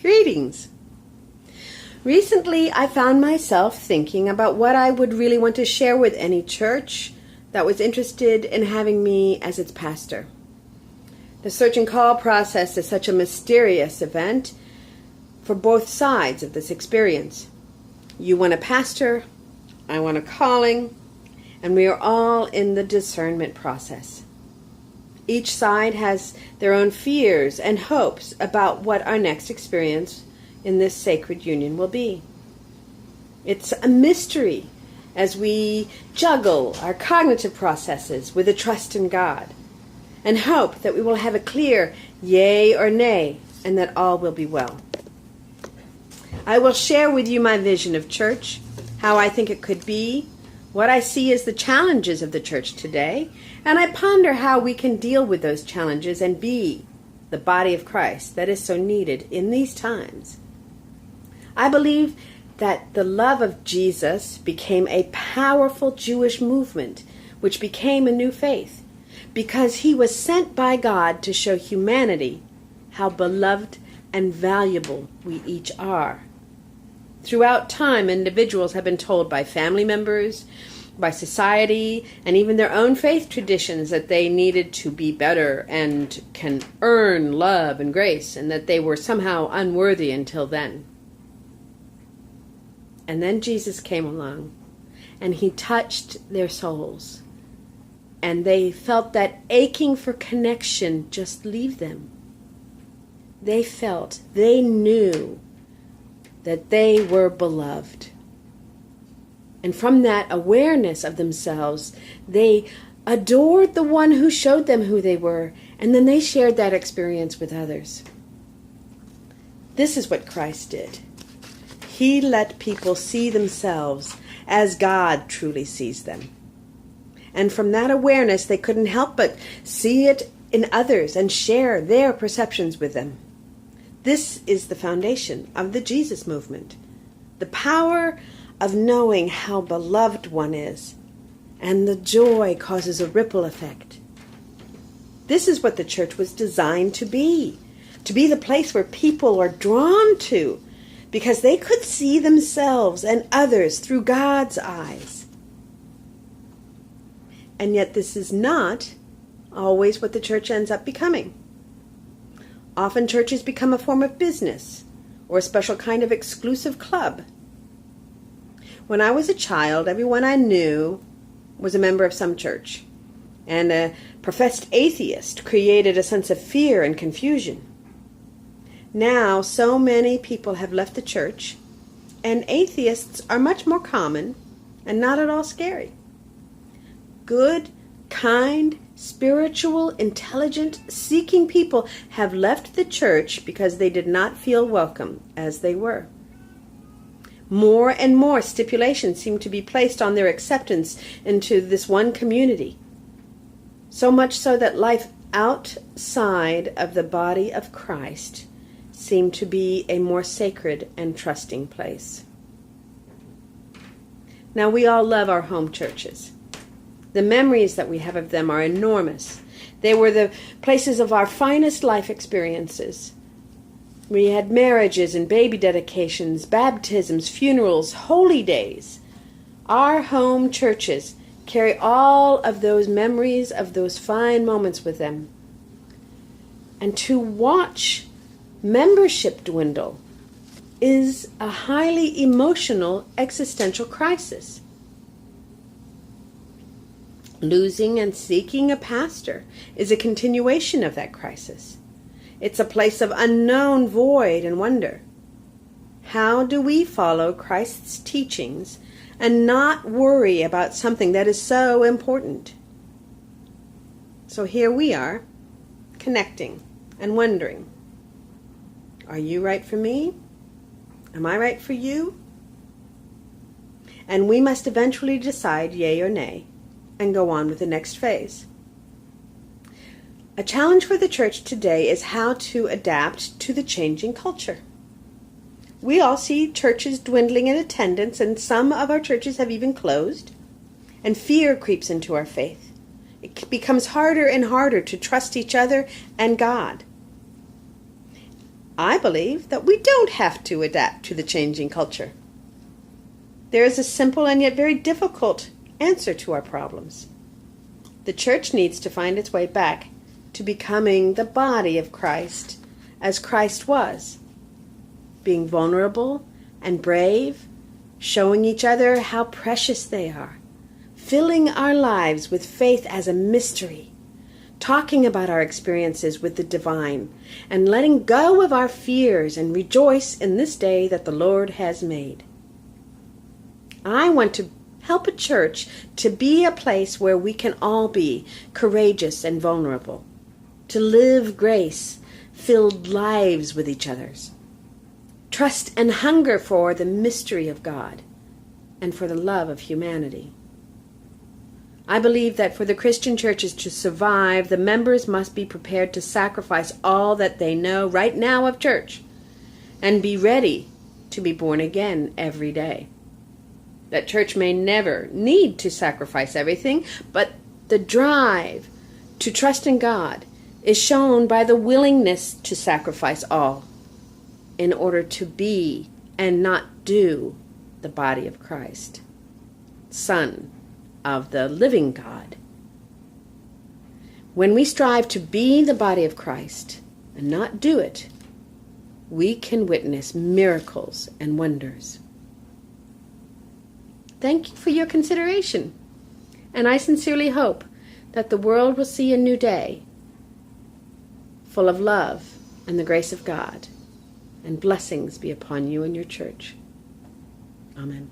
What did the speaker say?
Greetings! Recently, I found myself thinking about what I would really want to share with any church that was interested in having me as its pastor. The search and call process is such a mysterious event for both sides of this experience. You want a pastor, I want a calling, and we are all in the discernment process. Each side has their own fears and hopes about what our next experience in this sacred union will be. It's a mystery as we juggle our cognitive processes with a trust in God and hope that we will have a clear yay or nay and that all will be well. I will share with you my vision of church, how I think it could be, what I see as the challenges of the church today, and I ponder how we can deal with those challenges and be the body of Christ that is so needed in these times. I believe that the love of Jesus became a powerful Jewish movement, which became a new faith, because he was sent by God to show humanity how beloved and valuable we each are. Throughout time, individuals have been told by family members, by society, and even their own faith traditions that they needed to be better and can earn love and grace, and that they were somehow unworthy until then. And then Jesus came along, and he touched their souls, and they felt that aching for connection just leave them. They knew that they were beloved. And from that awareness of themselves, they adored the one who showed them who they were, and then they shared that experience with others. This is what Christ did. He let people see themselves as God truly sees them. And from that awareness, they couldn't help but see it in others and share their perceptions with them. This is the foundation of the Jesus movement. The power of knowing how beloved one is, and the joy causes a ripple effect. This is what the church was designed to be the place where people are drawn to, because they could see themselves and others through God's eyes. And yet this is not always what the church ends up becoming. Often churches become a form of business or a special kind of exclusive club. When I was a child, everyone I knew was a member of some church, and a professed atheist created a sense of fear and confusion. Now, so many people have left the church, and atheists are much more common and not at all scary. Good, kind, spiritual, intelligent, seeking people have left the church because they did not feel welcome as they were. More and more stipulations seem to be placed on their acceptance into this one community. So much so that life outside of the body of Christ seemed to be a more sacred and trusting place. Now, we all love our home churches. The memories that we have of them are enormous. They were the places of our finest life experiences. We had marriages and baby dedications, baptisms, funerals, holy days. Our home churches carry all of those memories of those fine moments with them. And to watch membership dwindle is a highly emotional existential crisis. Losing and seeking a pastor is a continuation of that crisis. It's a place of unknown void and wonder. How do we follow Christ's teachings and not worry about something that is so important? So here we are, connecting and wondering. Are you right for me? Am I right for you? And we must eventually decide yay or nay and go on with the next phase. A challenge for the church today is how to adapt to the changing culture. We all see churches dwindling in attendance, and some of our churches have even closed, and fear creeps into our faith. It becomes harder and harder to trust each other and God. I believe that we don't have to adapt to the changing culture. There is a simple and yet very difficult answer to our problems. The church needs to find its way back to becoming the body of Christ as Christ was, being vulnerable and brave, showing each other how precious they are, filling our lives with faith as a mystery, talking about our experiences with the divine, and letting go of our fears and rejoice in this day that the Lord has made. I want to help a church to be a place where we can all be courageous and vulnerable, to live grace-filled lives with each other's, trust and hunger for the mystery of God and for the love of humanity. I believe that for the Christian churches to survive, the members must be prepared to sacrifice all that they know right now of church and be ready to be born again every day. That church may never need to sacrifice everything, but the drive to trust in God is shown by the willingness to sacrifice all in order to be and not do the body of Christ, Son of the living God. When we strive to be the body of Christ and not do it, we can witness miracles and wonders. Thank you for your consideration, and I sincerely hope that the world will see a new day full of love and the grace of God, and blessings be upon you and your church. Amen.